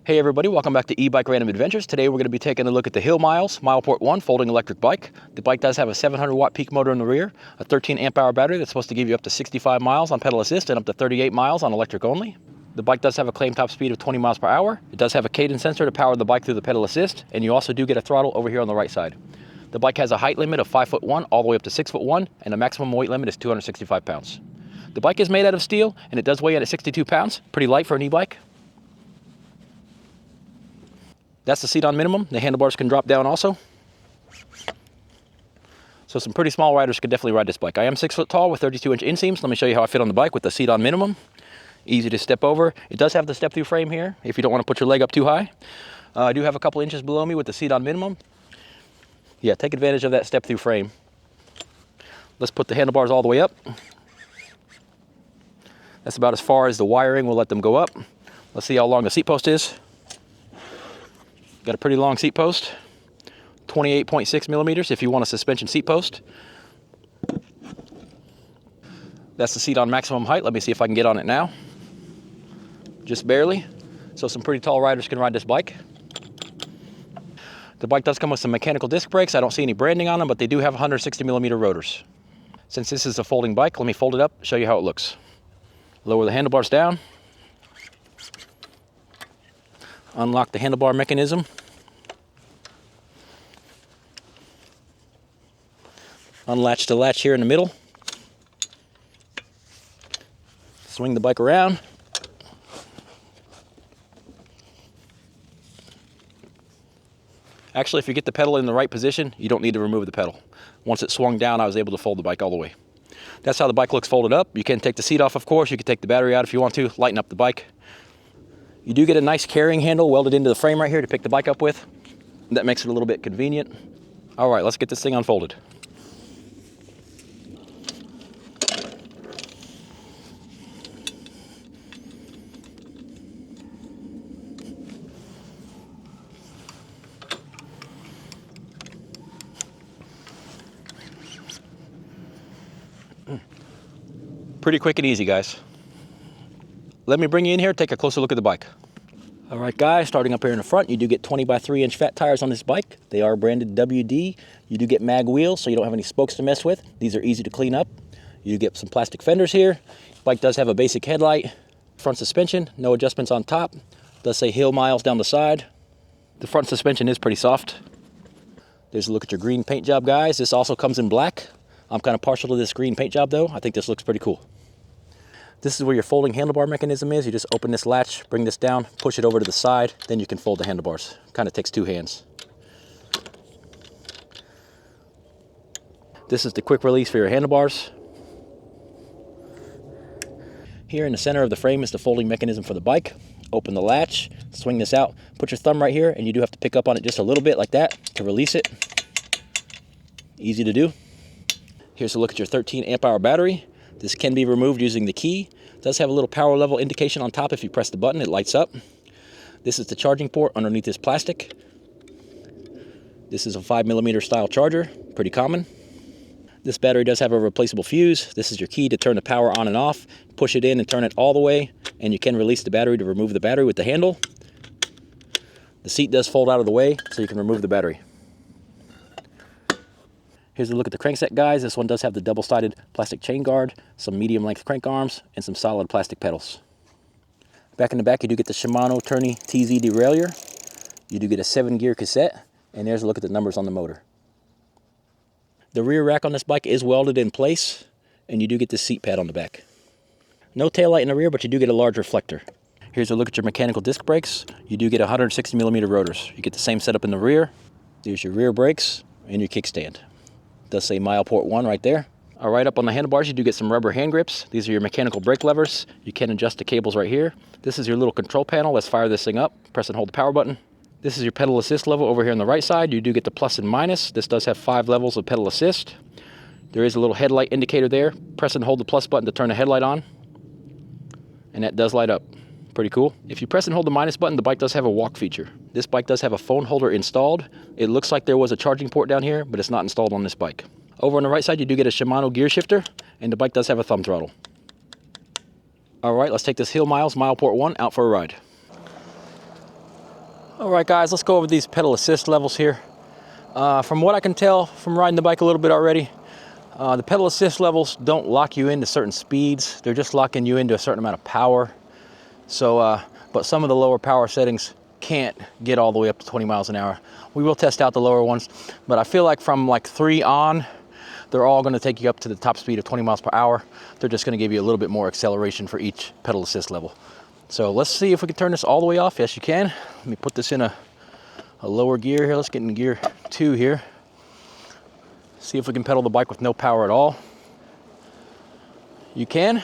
Hey everybody, welcome back to E-Bike Random Adventures. Today we're going to be taking a look at the HillMiles MilePort 1 folding electric bike. The bike does have a 700 watt peak motor in the rear, a 13 amp hour battery that's supposed to give you up to 65 miles on pedal assist and up to 38 miles on electric only. The bike does have a claim top speed of 20 miles per hour. It does have a cadence sensor to power the bike through the pedal assist, and you also do get a throttle over here on the right side. The bike has a height limit of 5'1" all the way up to 6'1", and the maximum weight limit is 265 pounds. The bike is made out of steel, and it does weigh in at 62 pounds, pretty light for an e-bike. That's the seat on minimum. The handlebars can drop down also. So some pretty small riders could definitely ride this bike. I am 6 foot tall with 32-inch inseams. Let me show you how I fit on the bike with the seat on minimum. Easy to step over. It does have the step-through frame here if you don't want to put your leg up too high. I do have a couple inches below me with the seat on minimum. Yeah, take advantage of that step-through frame. Let's put the handlebars all the way up. That's about as far as the wiring will let them go up. Let's see how long the seat post is. Got a pretty long seat post, 28.6 millimeters if you want a suspension seat post. That's the seat on maximum height. Let me see if I can get on it now. Just barely. So some pretty tall riders can ride this bike. The bike does come with some mechanical disc brakes. I don't see any branding on them, but they do have 160 millimeter rotors. Since this is a folding bike, let me fold it up, show you how it looks. Lower the handlebars down. Unlock the handlebar mechanism. Unlatch the latch here in the middle. Swing the bike around. Actually, if you get the pedal in the right position, you don't need to remove the pedal. Once it swung down, I was able to fold the bike all the way. That's how the bike looks folded up. You can take the seat off, of course. You can take the battery out if you want to, lighten up the bike. You do get a nice carrying handle welded into the frame right here to pick the bike up with. That makes it a little bit convenient. All right, let's get this thing unfolded. Pretty quick and easy, guys. Let me bring you in here, take a closer look at the bike. All right, guys, starting up here in the front, you do get 20 by 3 inch fat tires on this bike. They are branded WD. You do get mag wheels, so you don't have any spokes to mess with. These are easy to clean up. You get some plastic fenders here. Bike does have a basic headlight. Front suspension, no adjustments on top. Does say HillMiles down the side. The front suspension is pretty soft. There's a look at your green paint job, guys. This also comes in black. I'm kind of partial to this green paint job, though. I think this looks pretty cool. This is where your folding handlebar mechanism is. You just open this latch, bring this down, push it over to the side, then you can fold the handlebars. Kind of takes 2 hands. This is the quick release for your handlebars. Here in the center of the frame is the folding mechanism for the bike. Open the latch, swing this out, put your thumb right here, and you do have to pick up on it just a little bit like that to release it. Easy to do. Here's a look at your 13 amp hour battery. This can be removed using the key. It does have a little power level indication on top. If you press the button, it lights up. This is the charging port underneath this plastic. This is a 5mm style charger, pretty common. This battery does have a replaceable fuse. This is your key to turn the power on and off. Push it in and turn it all the way, and you can release the battery to remove the battery with the handle. The seat does fold out of the way, so you can remove the battery. Here's a look at the crankset, guys. This one does have the double-sided plastic chain guard, some medium-length crank arms, and some solid plastic pedals. Back in the back, you do get the Shimano Tourney TZ derailleur. You do get a 7-gear cassette, and there's a look at the numbers on the motor. The rear rack on this bike is welded in place, and you do get the seat pad on the back. No taillight in the rear, but you do get a large reflector. Here's a look at your mechanical disc brakes. You do get 160 millimeter rotors. You get the same setup in the rear. There's your rear brakes and your kickstand. It does say MilePort 1 right there. All right, up on the handlebars, you do get some rubber hand grips. These are your mechanical brake levers. You can adjust the cables right here. This is your little control panel. Let's fire this thing up. Press and hold the power button. This is your pedal assist level over here on the right side. You do get the plus and minus. This does have 5 levels of pedal assist. There is a little headlight indicator there. Press and hold the plus button to turn the headlight on. And that does light up. Pretty cool. If you press and hold the minus button, the bike does have a walk feature. This bike does have a phone holder installed. It looks like there was a charging port down here, but it's not installed on this bike. Over on the right side, you do get a Shimano gear shifter, and the bike does have a thumb throttle. All right, let's take this HillMiles MilePort 1 out for a ride. All right, guys, let's go over these pedal assist levels here. From what I can tell from riding the bike a little bit already, the pedal assist levels don't lock you into certain speeds. They're just locking you into a certain amount of power. So, but some of the lower power settings can't get all the way up to 20 miles an hour. We will test out the lower ones, but I feel like from like 3 on, they're all going to take you up to the top speed of 20 miles per hour. They're just going to give you a little bit more acceleration for each pedal assist level. So let's see if we can turn this all the way off. Yes, you can. Let me put this in a lower gear here. Let's get in gear 2 here. See if we can pedal the bike with no power at all. You can.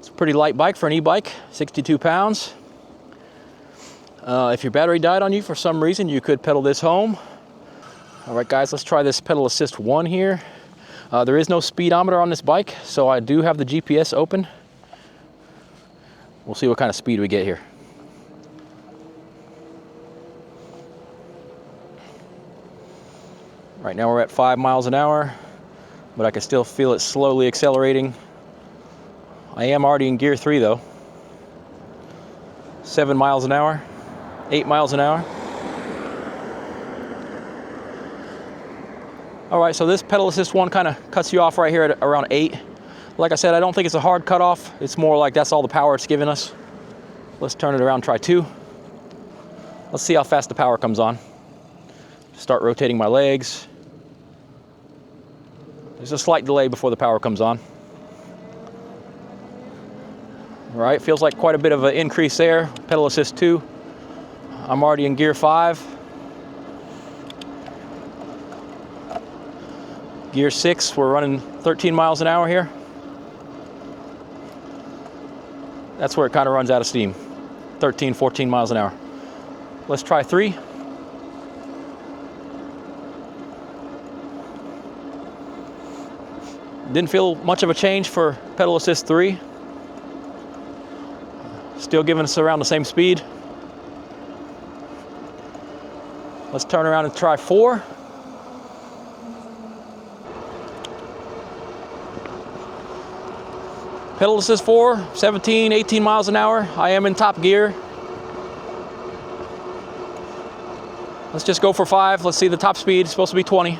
It's a pretty light bike for an e-bike, 62 pounds. If your battery died on you for some reason, you could pedal this home. All right, guys, let's try this pedal assist 1 here. There is no speedometer on this bike, so I do have the GPS open. We'll see what kind of speed we get here. Right now we're at 5 miles an hour, but I can still feel it slowly accelerating. I am already in gear 3 though. 7 miles an hour, 8 miles an hour. All right, so this pedal assist 1 kind of cuts you off right here at around 8. Like I said, I don't think it's a hard cutoff. It's more like that's all the power it's giving us. Let's turn it around, try 2. Let's see how fast the power comes on. Start rotating my legs. There's a slight delay before the power comes on. All right, feels like quite a bit of an increase there. Pedal assist 2. I'm already in gear 5. Gear 6, we're running 13 miles an hour here. That's where it kind of runs out of steam. 13, 14 miles an hour. Let's try 3. Didn't feel much of a change for pedal assist 3. Still giving us around the same speed. Let's turn around and try 4. Pedal assist 4, 17, 18 miles an hour. I am in top gear. Let's just go for 5. Let's see the top speed. It's supposed to be 20.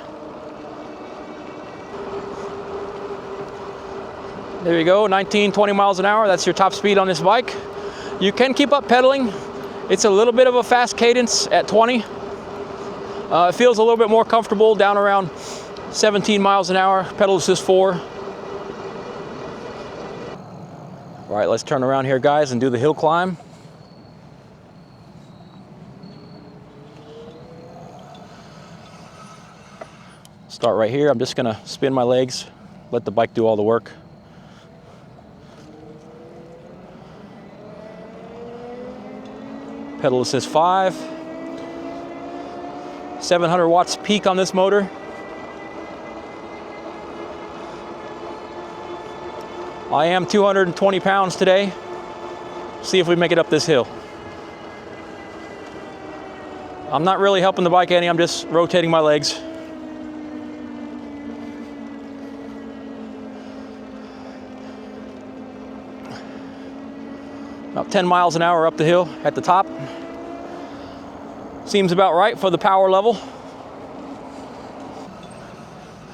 There you go, 19, 20 miles an hour. That's your top speed on this bike. You can keep up pedaling. It's a little bit of a fast cadence at 20. It feels a little bit more comfortable down around 17 miles an hour, pedal assist 4. All right, let's turn around here, guys, and do the hill climb. Start right here. I'm just gonna spin my legs, let the bike do all the work. Pedal assist 5. 700 watts peak on this motor. I am 220 pounds today. See if we make it up this hill. I'm not really helping the bike any, I'm just rotating my legs. About 10 miles an hour up the hill at the top. Seems about right for the power level.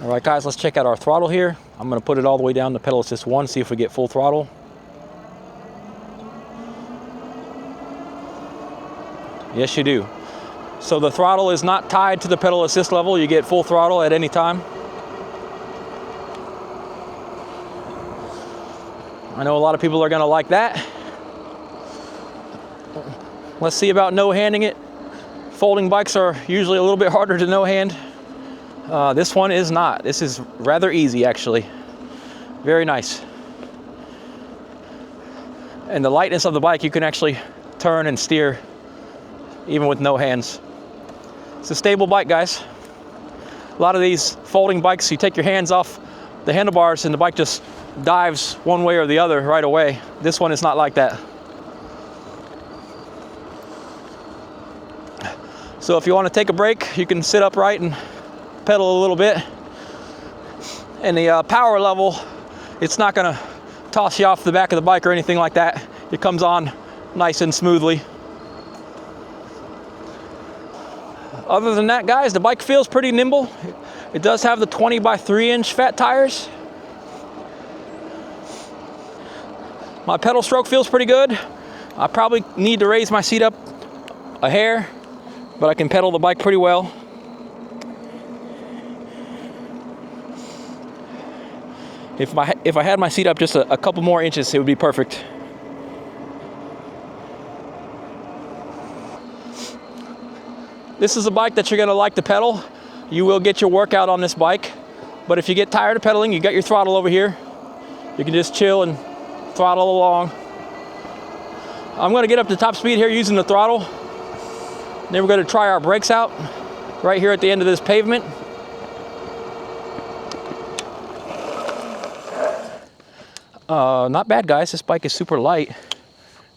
All right, guys, let's check out our throttle here. I'm gonna put it all the way down to pedal assist 1, see if we get full throttle. Yes, you do. So the throttle is not tied to the pedal assist level. You get full throttle at any time. I know a lot of people are gonna like that. Let's see about no-handing it. Folding bikes are usually a little bit harder to no-hand. This one is not. This is rather easy, actually. Very nice. And the lightness of the bike, you can actually turn and steer even with no hands. It's a stable bike, guys. A lot of these folding bikes, you take your hands off the handlebars and the bike just dives one way or the other right away. This one is not like that. So if you want to take a break, you can sit upright and pedal a little bit. And the power level, it's not going to toss you off the back of the bike or anything like that. It comes on nice and smoothly. Other than that, guys, the bike feels pretty nimble. It does have the 20 by 3 inch fat tires. My pedal stroke feels pretty good. I probably need to raise my seat up a hair, but I can pedal the bike pretty well. If I had my seat up just a couple more inches, it would be perfect. This is a bike that you're gonna like to pedal. You will get your workout on this bike, but if you get tired of pedaling, you got your throttle over here. You can just chill and throttle along. I'm gonna get up to top speed here using the throttle. Then we're gonna try our brakes out right here at the end of this pavement. Not bad, guys. This bike is super light.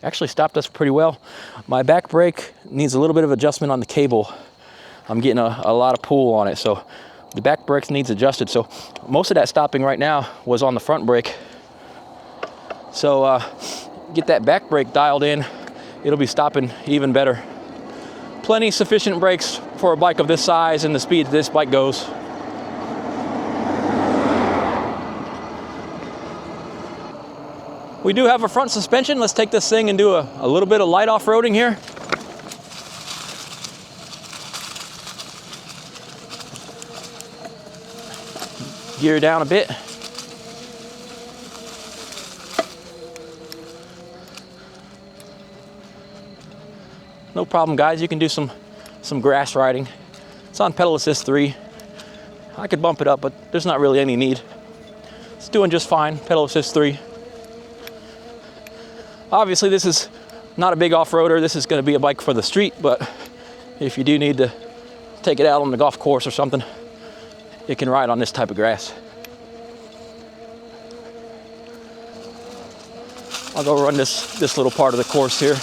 Actually stopped us pretty well. My back brake needs a little bit of adjustment on the cable. I'm getting a lot of pull on it, so the back brake needs adjusted. So most of that stopping right now was on the front brake. So get that back brake dialed in, it'll be stopping even better. Plenty sufficient brakes for a bike of this size and the speed that this bike goes. We do have a front suspension. Let's take this thing and do a little bit of light off-roading here. Gear down a bit. No problem, guys. You can do some grass riding. It's on pedal assist 3. I could bump it up, but there's not really any need. It's doing just fine, pedal assist 3. Obviously, this is not a big off-roader. This is going to be a bike for the street, but if you do need to take it out on the golf course or something, it can ride on this type of grass. I'll go run this little part of the course here.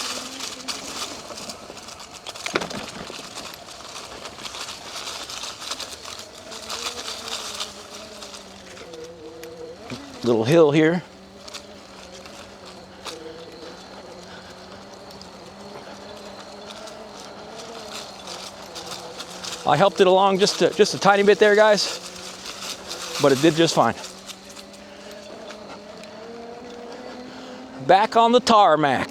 Little hill here. I helped it along just a tiny bit there, guys, but it did just fine. Back on the tarmac.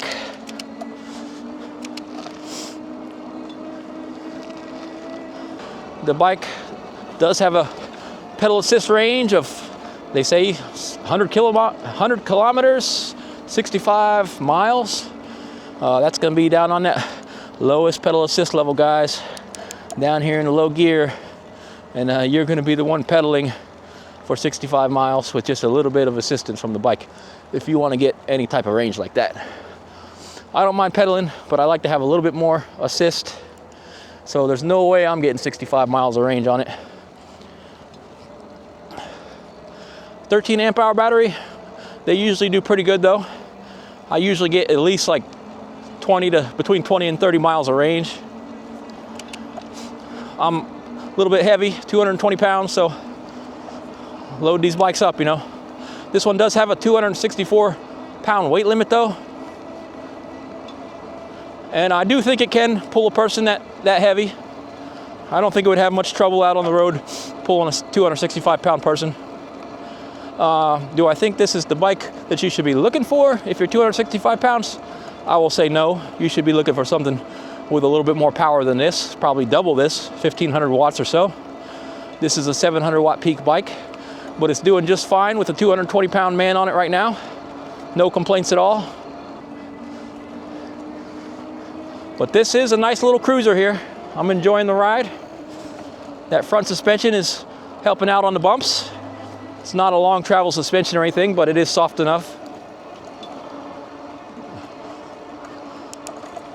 The bike does have a pedal assist range of, they say, 100 kilometers, 65 miles. That's going to be down on that lowest pedal assist level, guys. Down here in the low gear, and you're going to be the one pedaling for 65 miles with just a little bit of assistance from the bike if you want to get any type of range like that. I don't mind pedaling, but I like to have a little bit more assist, so there's no way I'm getting 65 miles of range on it. 13 amp hour battery. They usually do pretty good though. I usually get at least like between 20 and 30 miles of range. I'm a little bit heavy, 220 pounds, so load these bikes up, you know. This one does have a 264 pound weight limit though. And I do think it can pull a person that heavy. I don't think it would have much trouble out on the road pulling a 265 pound person. Do I think this is the bike that you should be looking for if you're 265 pounds? I will say no. You should be looking for something with a little bit more power than this, probably double this, 1500 watts or so. This is a 700 watt peak bike, but it's doing just fine with a 220 pound man on it right now. No complaints at all. But this is a nice little cruiser here. I'm enjoying the ride. That front suspension is helping out on the bumps. It's not a long travel suspension or anything, but it is soft enough.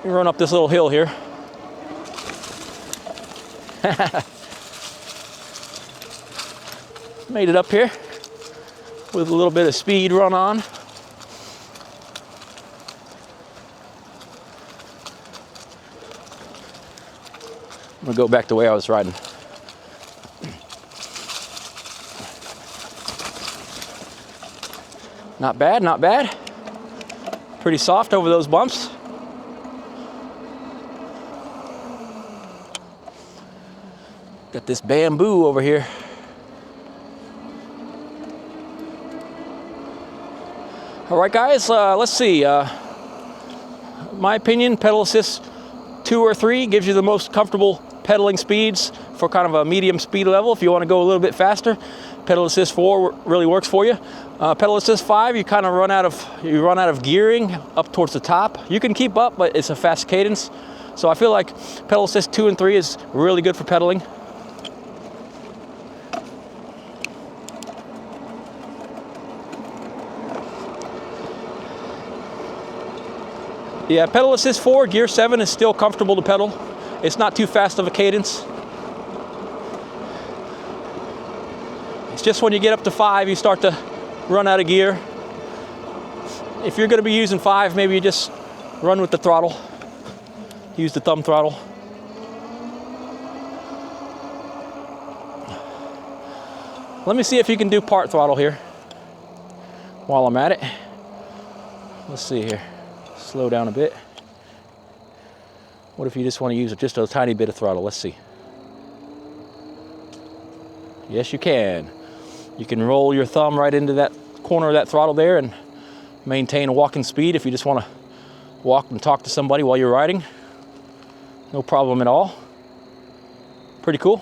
We run up this little hill here. Made it up here with a little bit of speed run on. I'm gonna go back the way I was riding. Not bad, not bad. Pretty soft over those bumps. Got this bamboo over here. All right, guys, let's see. My opinion, pedal assist 2 or 3 gives you the most comfortable pedaling speeds for kind of a medium speed level. If you want to go a little bit faster, pedal assist 4 really works for you. Pedal assist 5, you kind of run out of gearing up towards the top. You can keep up, but it's a fast cadence. So I feel like pedal assist 2 and 3 is really good for pedaling. Yeah, pedal assist 4, gear 7 is still comfortable to pedal. It's not too fast of a cadence. It's just when you get up to 5, you start to run out of gear. If you're gonna be using 5, maybe you just run with the throttle. Use the thumb throttle. Let me see if you can do part throttle here while I'm at it. Let's see here. Slow down a bit. What if you just want to use just a tiny bit of throttle? Let's see. Yes, you can. You can roll your thumb right into that corner of that throttle there and maintain a walking speed if you just want to walk and talk to somebody while you're riding. No problem at all. Pretty cool.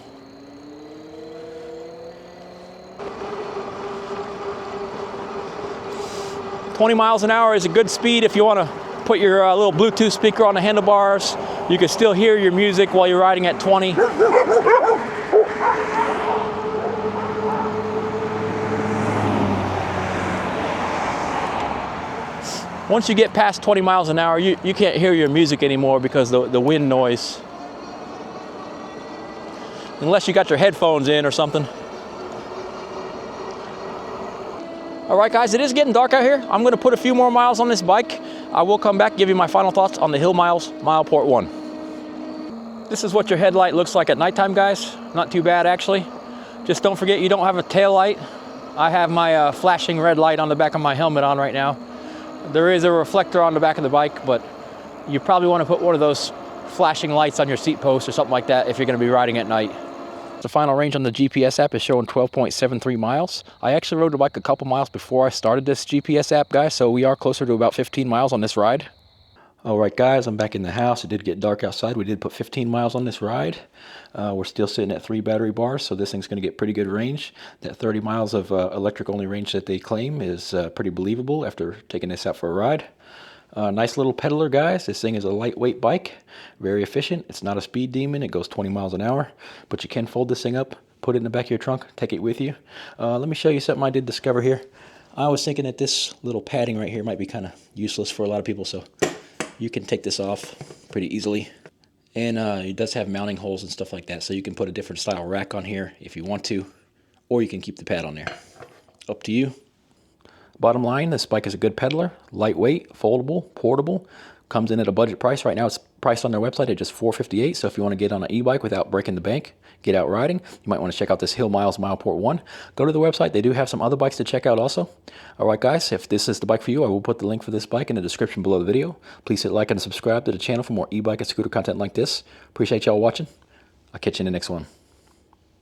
"20 miles an hour is a good speed if you want to put your little Bluetooth speaker on the handlebars. You can still hear your music while you're riding at 20. Once you get past 20 miles an hour, you can't hear your music anymore because the wind noise. Unless you got your headphones in or something. All right, guys, it is getting dark out here. I'm gonna put a few more miles on this bike. I will come back, give you my final thoughts on the HillMiles MilePort 1. This is what your headlight looks like at nighttime, guys. Not too bad, actually. Just don't forget you don't have a tail light. I have my flashing red light on the back of my helmet on right now. There is a reflector on the back of the bike, but you probably want to put one of those flashing lights on your seat post or something like that if you're gonna be riding at night. The final range on the GPS app is showing 12.73 miles. I actually rode the bike a couple miles before I started this GPS app, guys, so we are closer to about 15 miles on this ride. All right, guys, I'm back in the house. It did get dark outside. We did put 15 miles on this ride. We're still sitting at 3 battery bars, so this thing's going to get pretty good range. That 30 miles of electric-only range that they claim is pretty believable after taking this out for a ride. Nice little pedaler, guys. This thing is a lightweight bike, very efficient. It's not a speed demon. It goes 20 miles an hour, but you can fold this thing up, put it in the back of your trunk, take it with you. Let me show you something I did discover here. I was thinking that this little padding right here might be kind of useless for a lot of people, so you can take this off pretty easily. And it does have mounting holes and stuff like that, so you can put a different style rack on here if you want to, or you can keep the pad on there. Up to you. Bottom line, this bike is a good pedaler, lightweight, foldable, portable, comes in at a budget price. Right now it's priced on their website at just $458, so if you want to get on an e-bike without breaking the bank, get out riding, you might want to check out this HillMiles MilePort 1. Go to the website. They do have some other bikes to check out also. All right, guys, if this is the bike for you, I will put the link for this bike in the description below the video. Please hit like and subscribe to the channel for more e-bike and scooter content like this. Appreciate y'all watching. I'll catch you in the next one.